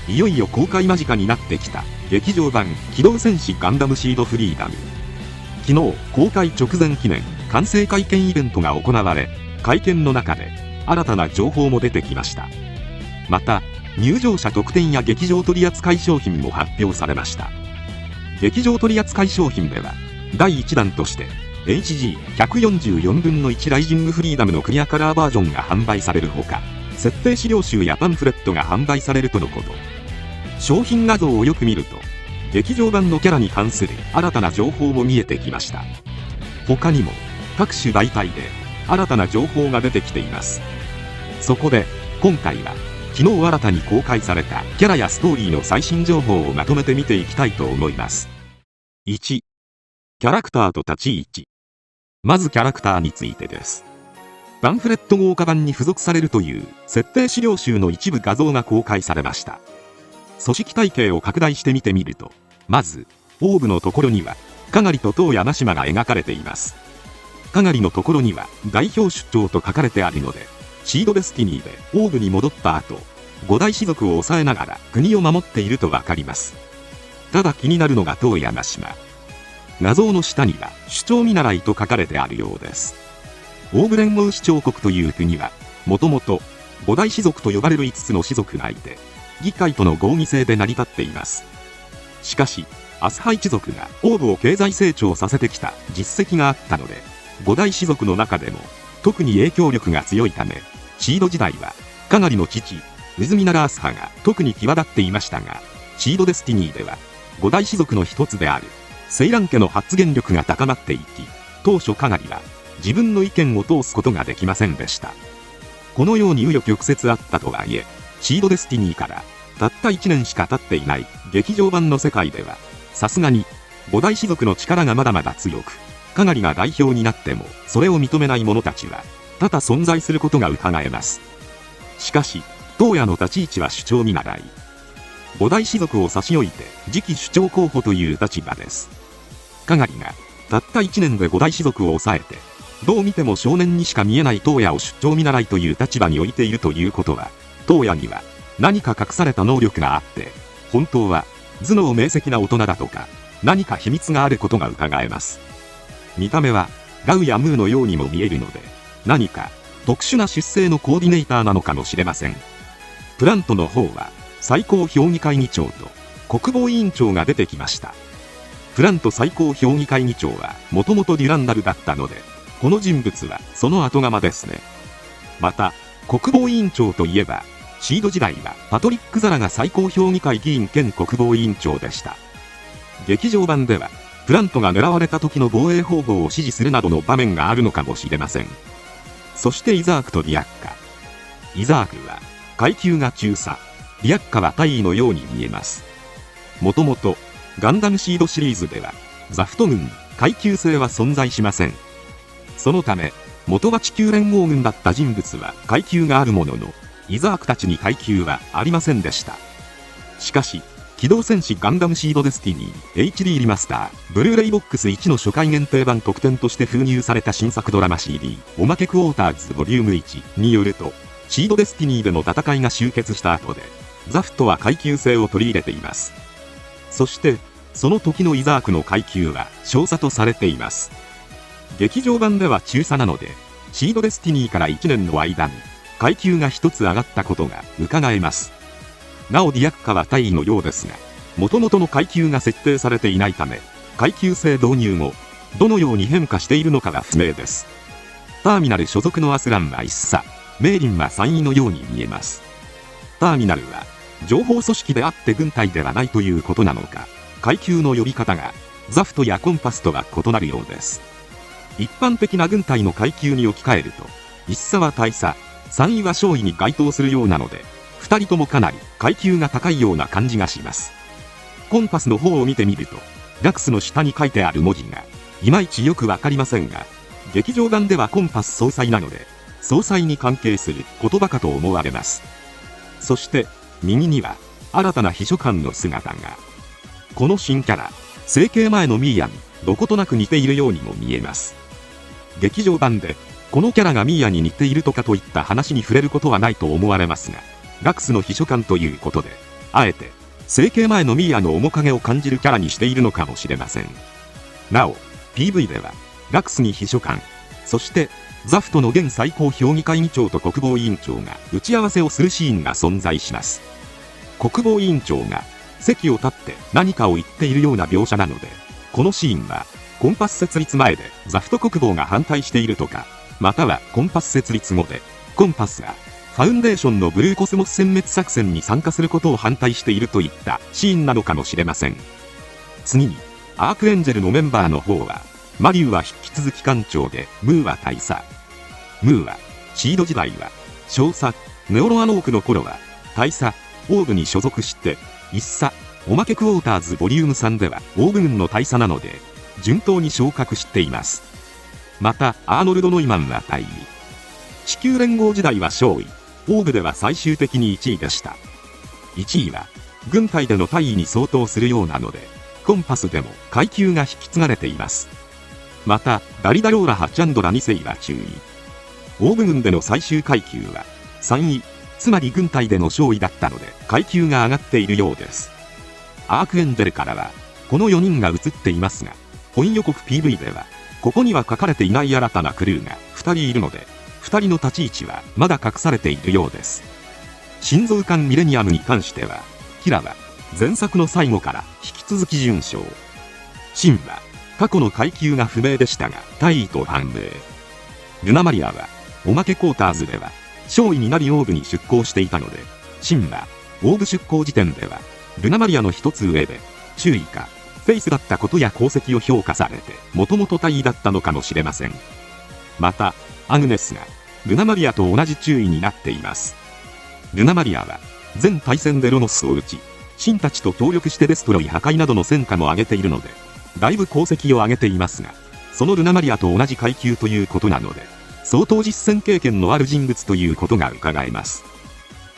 いよいよ公開間近になってきた劇場版機動戦士ガンダムシードフリーダム。昨日公開直前記念完成会見イベントが行われ、会見の中で新たな情報も出てきました。また入場者特典や劇場取扱商品も発表されました。劇場取扱商品では第1弾として HG144 分の1ライジングフリーダムのクリアカラーバージョンが販売されるほか、設定資料集やパンフレットが販売されるとのこと。商品画像をよく見ると劇場版のキャラに関する新たな情報も見えてきました。他にも各種媒体で新たな情報が出てきています。そこで今回は昨日新たに公開されたキャラやストーリーの最新情報をまとめて見ていきたいと思います。1、キャラクターと立ち位置。まずキャラクターについてです。パンフレット豪華版に付属されるという設定資料集の一部画像が公開されました。組織体系を拡大して見てみると、まずオーブのところにはかがりと東谷真島が描かれています。かがりのところには代表出張と書かれてあるので、シードデスティニーでオーブに戻った後、五大氏族を抑えながら国を守っているとわかります。ただ気になるのが東谷真島。画像の下には首長見習いと書かれてあるようです。オーブ連合首長国という国はもともと五大氏族と呼ばれる5つの氏族がいて、議会との合議制で成り立っています。しかしアスハイ一族がオーブを経済成長させてきた実績があったので、五大氏族の中でも特に影響力が強いため、シード時代はかがりの父ウズミナラース派が特に際立っていましたが、シードデスティニーでは五大氏族の一つであるセイラン家の発言力が高まっていき、当初かがりは自分の意見を通すことができませんでした。このように紆余曲折あったとはいえ、シードデスティニーからたった1年しか経っていない劇場版の世界では、さすがに五大氏族の力がまだまだ強く、かがりが代表になってもそれを認めない者たちは多々存在することが伺えます。しかし東谷の立ち位置は首長見習い。五大氏族を差し置いて次期首長候補という立場です。かがりがたった1年で五大氏族を抑えて、どう見ても少年にしか見えない東谷を出張見習いという立場に置いているということは、東谷には何か隠された能力があって、本当は頭脳明晰な大人だとか何か秘密があることが伺えます。見た目はガウやムーのようにも見えるので、何か特殊な出生のコーディネーターなのかもしれません。プラントの方は最高評議会議長と国防委員長が出てきました。プラント最高評議会議長はもともとデュランダルだったので、この人物はその後釜ですね。また国防委員長といえば、シード時代はパトリック・ザラが最高評議会議員兼国防委員長でした。劇場版ではプラントが狙われた時の防衛方法を指示するなどの場面があるのかもしれません。そしてイザークとリアッカ。イザークは階級が中佐、リアッカは大尉のように見えます。もともとガンダムシードシリーズではザフト軍に階級制は存在しません。そのため元は地球連合軍だった人物は階級があるものの、イザークたちに階級はありませんでした。しかし機動戦士ガンダムシードデスティニー HD リマスターブルーレイボックス1の初回限定版特典として封入された新作ドラマ CD おまけクォーターズボリューム1によると、シードデスティニーでの戦いが終結した後でザフトは階級制を取り入れています。そしてその時のイザークの階級は少佐とされています。劇場版では中佐なので、シードデスティニーから1年の間に階級が1つ上がったことが伺えます。なおディアッカは大尉のようですが、元々の階級が設定されていないため、階級制導入後どのように変化しているのかは不明です。ターミナル所属のアスランは1佐、メイリンは3尉のように見えます。ターミナルは情報組織であって軍隊ではないということなのか、階級の呼び方がザフトやコンパスとは異なるようです。一般的な軍隊の階級に置き換えると、1佐は大佐、3尉は少尉に該当するようなので、2人ともかなり階級が高いような感じがします。コンパスの方を見てみると、ラクスの下に書いてある文字がいまいちよくわかりませんが、劇場版ではコンパス総裁なので総裁に関係する言葉かと思われます。そして右には新たな秘書官の姿が。この新キャラ、整形前のミーヤにどことなく似ているようにも見えます。劇場版でこのキャラがミーヤに似ているとかといった話に触れることはないと思われますが、ラクスの秘書官ということであえて、整形前のミーアの面影を感じるキャラにしているのかもしれません。なお、PV では、ラクスに秘書官、そして、ザフトの現最高評議会議長と国防委員長が打ち合わせをするシーンが存在します。国防委員長が席を立って何かを言っているような描写なので、このシーンはコンパス設立前でザフト国防が反対しているとか、またはコンパス設立後でコンパスがファウンデーションのブルーコスモス殲滅作戦に参加することを反対しているといったシーンなのかもしれません。次に、アークエンジェルのメンバーの方は、マリュウは引き続き艦長で、ムーは大佐。ムーは、シード時代は、少佐、ネオロアノークの頃は、大佐、オーブに所属して、一佐、おまけクォーターズボリューム3では、オーブ軍の大佐なので、順当に昇格しています。また、アーノルド・ノイマンは大尉。地球連合時代は少尉、オーブでは最終的に1位でした。1位は、軍隊での大尉に相当するようなので、コンパスでも階級が引き継がれています。また、ダリダローラ・ハッチャンドラ2世は中尉。オーブ軍での最終階級は3位、つまり軍隊での少尉だったので階級が上がっているようです。アークエンジェルからはこの4人が映っていますが、本予告 PV ではここには書かれていない新たなクルーが2人いるので、2人の立ち位置はまだ隠されているようです。心臓艦ミレニアムに関しては、キラは前作の最後から引き続き準将。シンは過去の階級が不明でしたが大尉と判明。ルナマリアはおまけクォーターズでは少尉になりオーブに出向していたので、シンはオーブ出向時点ではルナマリアの一つ上で中尉かフェイスだったことや功績を評価されてもともと大尉だったのかもしれません。またアグネスがルナマリアと同じ中尉になっています。ルナマリアは全対戦でロノスを撃ち、シンたちと協力してデストロイ破壊などの戦果も上げているので、だいぶ功績を上げていますが、そのルナマリアと同じ階級ということなので、相当実戦経験のある人物ということが伺えます。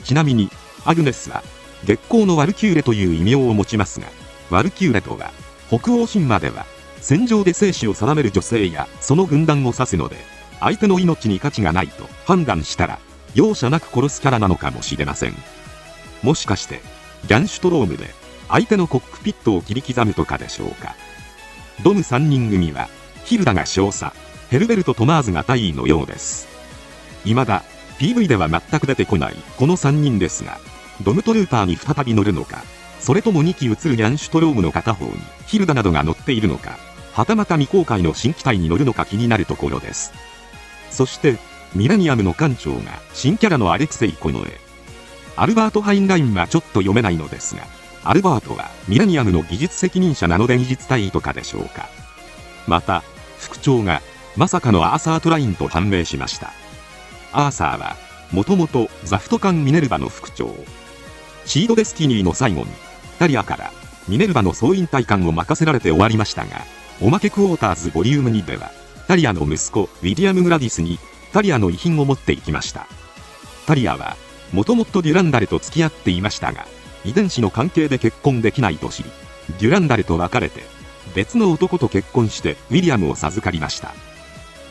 ちなみに、アグネスは、月光のワルキューレという異名を持ちますが、ワルキューレとは、北欧神話では、戦場で生死を定める女性やその軍団を指すので、相手の命に価値がないと判断したら、容赦なく殺すキャラなのかもしれません。もしかして、ギャンシュトロームで、相手のコックピットを切り刻むとかでしょうか。ドム3人組は、ヒルダが少佐、ヘルベルト・トマーズが大尉のようです。未だ、PV では全く出てこないこの3人ですが、ドムトルーパーに再び乗るのか、それとも2機移るギャンシュトロームの片方にヒルダなどが乗っているのか、はたまた未公開の新機体に乗るのか気になるところです。そして、ミレニアムの艦長が新キャラのアレクセイ・コノエ。アルバート・ハインラインはちょっと読めないのですが、アルバートはミレニアムの技術責任者なので技術大尉とかでしょうか。また、副長がまさかのアーサー・トラインと判明しました。アーサーは、もともとザフト艦ミネルヴァの副長。シードデスティニーの最後に、タリアからミネルヴァの総員隊官を任せられて終わりましたが、おまけクォーターズボリューム2では、タリアの息子ウィリアム・グラディスにタリアの遺品を持っていきました。タリアは、もともとデュランダルと付き合っていましたが、遺伝子の関係で結婚できないと知り、デュランダルと別れて、別の男と結婚してウィリアムを授かりました。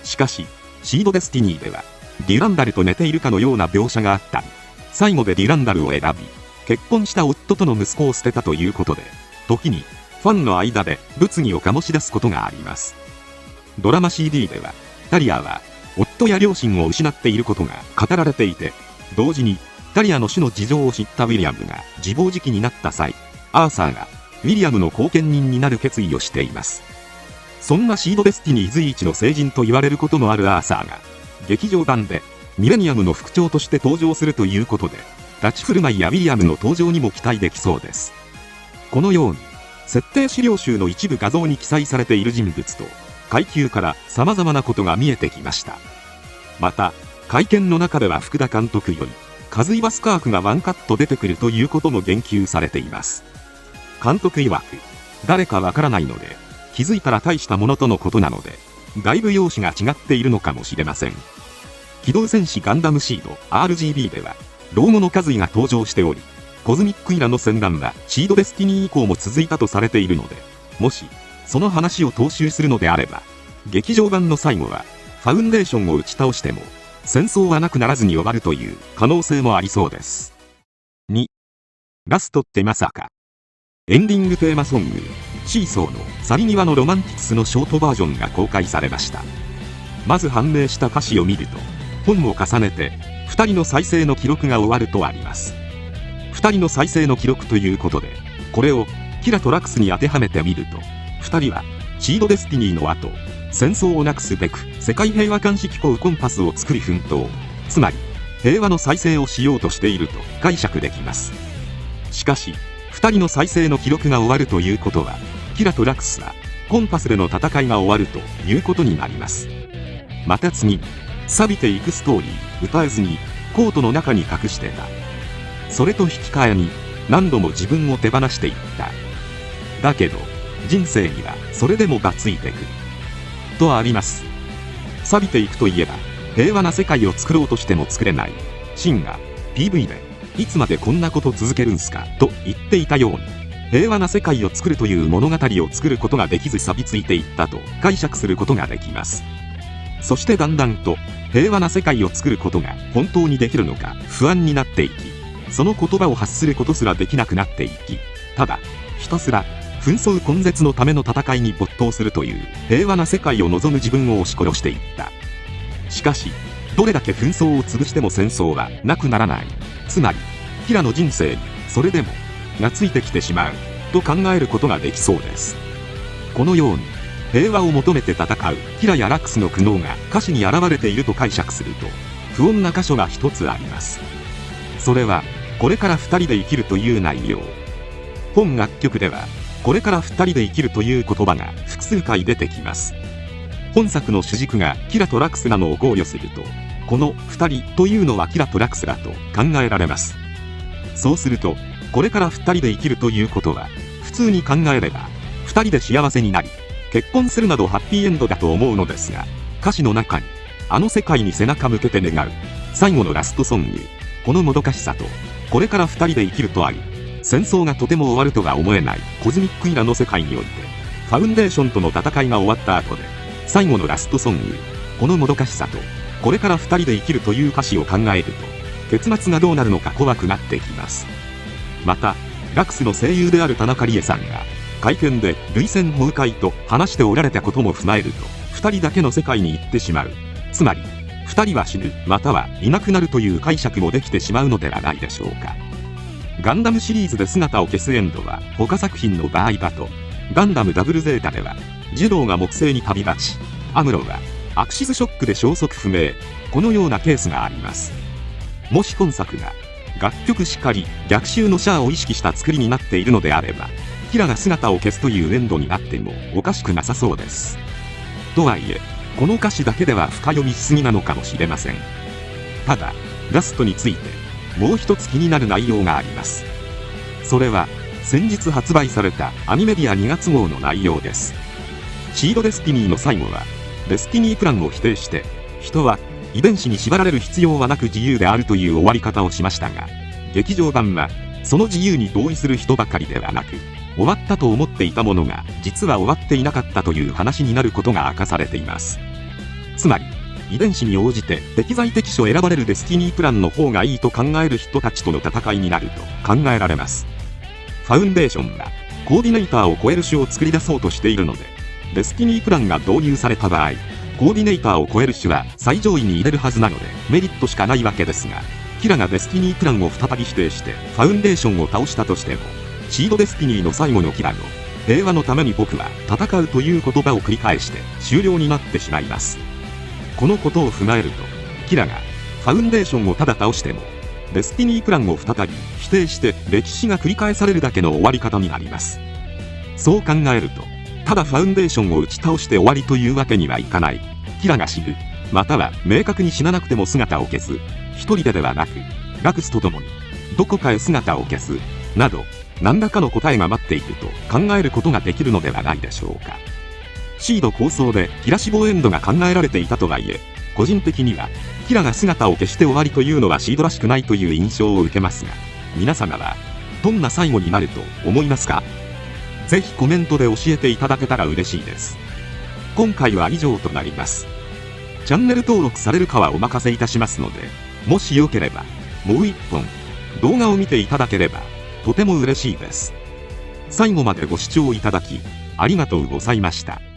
しかし、シードデスティニーでは、デュランダルと寝ているかのような描写があったり、最後でデュランダルを選び、結婚した夫との息子を捨てたということで、時に、ファンの間で物議を醸し出すことがあります。ドラマ CD では、タリアは、夫や両親を失っていることが語られていて、同時に、タリアの死の事情を知ったウィリアムが自暴自棄になった際、アーサーがウィリアムの後見人になる決意をしています。そんなシードデスティニー随一の聖人と言われることのあるアーサーが、劇場版でミレニアムの副長として登場するということで、立ち振る舞いやウィリアムの登場にも期待できそうです。このように、設定資料集の一部画像に記載されている人物と、階級から様々なことが見えてきました。また、会見の中では福田監督より、カズイバスカークがワンカット出てくるということも言及されています。監督曰く、誰かわからないので、気づいたら大したものとのことなので、だいぶ容姿が違っているのかもしれません。機動戦士ガンダムシード RGB では、老後のカズイが登場しており、コズミックイラの戦乱はシードデスティニー以降も続いたとされているので、もし、その話を踏襲するのであれば、劇場版の最後は、ファウンデーションを打ち倒しても、戦争はなくならずに終わるという可能性もありそうです。2ラストってまさか。エンディングテーマソング、シーソーの去り際のロマンティクスのショートバージョンが公開されました。まず判明した歌詞を見ると、本を重ねて、2人の再生の記録が終わるとあります。2人の再生の記録ということで、これをキラとラクスに当てはめてみると、2人はシードデスティニーの後、戦争をなくすべく世界平和監視機構コンパスを作り奮闘、つまり平和の再生をしようとしていると解釈できます。しかし、2人の再生の記録が終わるということは、キラとラクスはコンパスでの戦いが終わるということになります。また次に、錆びていくストーリー、歌えずにコートの中に隠してた。それと引き換えに何度も自分を手放していった。だけど人生にはそれでもがついてくるとあります。錆びていくといえば、平和な世界を作ろうとしても作れないシンが PV でいつまでこんなこと続けるんすかと言っていたように、平和な世界を作るという物語を作ることができず錆びついていったと解釈することができます。そしてだんだんと平和な世界を作ることが本当にできるのか不安になっていき、その言葉を発することすらできなくなっていき、ただひたすら紛争根絶のための戦いに没頭するという平和な世界を望む自分を押し殺していった。しかし、どれだけ紛争を潰しても戦争はなくならない。つまりキラの人生にそれでもがついてきてしまうと考えることができそうです。このように平和を求めて戦うキラやラクスの苦悩が歌詞に現れていると解釈すると、不穏な箇所が一つあります。それはこれから2人で生きるという内容。本楽曲ではこれから2人で生きるという言葉が複数回出てきます。本作の主軸がキラとラクスなのを考慮すると、この2人というのはキラとラクスだと考えられます。そうすると、これから2人で生きるということは、普通に考えれば2人で幸せになり結婚するなどハッピーエンドだと思うのですが、歌詞の中にあの世界に背中向けて願う最後のラストソング、このもどかしさとこれから2人で生きるとあり、戦争がとても終わるとは思えないコズミックイラの世界において、ファウンデーションとの戦いが終わった後で最後のラストソング、このもどかしさとこれから2人で生きるという歌詞を考えると、結末がどうなるのか怖くなってきます。またラクスの声優である田中理恵さんが会見で涙腺崩壊と話しておられたことも踏まえると、2人だけの世界に行ってしまう、つまり2人は死ぬまたはいなくなるという解釈もできてしまうのではないでしょうか。ガンダムシリーズで姿を消すエンドは他作品の場合だと、ガンダムダブルゼータではジュローが木星に旅立ち、アムロはアクシズショックで消息不明、このようなケースがあります。もし本作が楽曲しかり逆襲のシャアを意識した作りになっているのであれば、キラが姿を消すというエンドになってもおかしくなさそうです。とはいえ、この歌詞だけでは深読みしすぎなのかもしれません。ただラストについてもう一つ気になる内容があります。それは先日発売されたアニメディア2月号の内容です。シードデスティニーの最後はデスティニープランを否定して、人は遺伝子に縛られる必要はなく自由であるという終わり方をしましたが、劇場版はその自由に同意する人ばかりではなく、終わったと思っていたものが実は終わっていなかったという話になることが明かされています。つまり遺伝子に応じて適材適所選ばれるデスティニープランの方がいいと考える人たちとの戦いになると考えられます。ファウンデーションはコーディネーターを超える種を作り出そうとしているので、デスティニープランが導入された場合、コーディネーターを超える種は最上位に入れるはずなのでメリットしかないわけですが、キラがデスティニープランを再び否定してファウンデーションを倒したとしても、シードデスティニーの最後のキラの平和のために僕は戦うという言葉を繰り返して終了になってしまいます。このことを踏まえると、キラがファウンデーションをただ倒してもデスティニープランを再び否定して歴史が繰り返されるだけの終わり方になります。そう考えると、ただファウンデーションを打ち倒して終わりというわけにはいかない。キラが死ぬ、または明確に死ななくても姿を消す、一人ではなくラクスと共にどこかへ姿を消すなど、何らかの答えが待っていると考えることができるのではないでしょうか。シード構想でキラ死亡エンドが考えられていたとはいえ、個人的にはキラが姿を消して終わりというのはシードらしくないという印象を受けますが、皆様はどんな最後になると思いますか？ぜひコメントで教えていただけたら嬉しいです。今回は以上となります。チャンネル登録されるかはお任せいたしますので、もしよければもう一本動画を見ていただければとても嬉しいです。最後までご視聴いただき、ありがとうございました。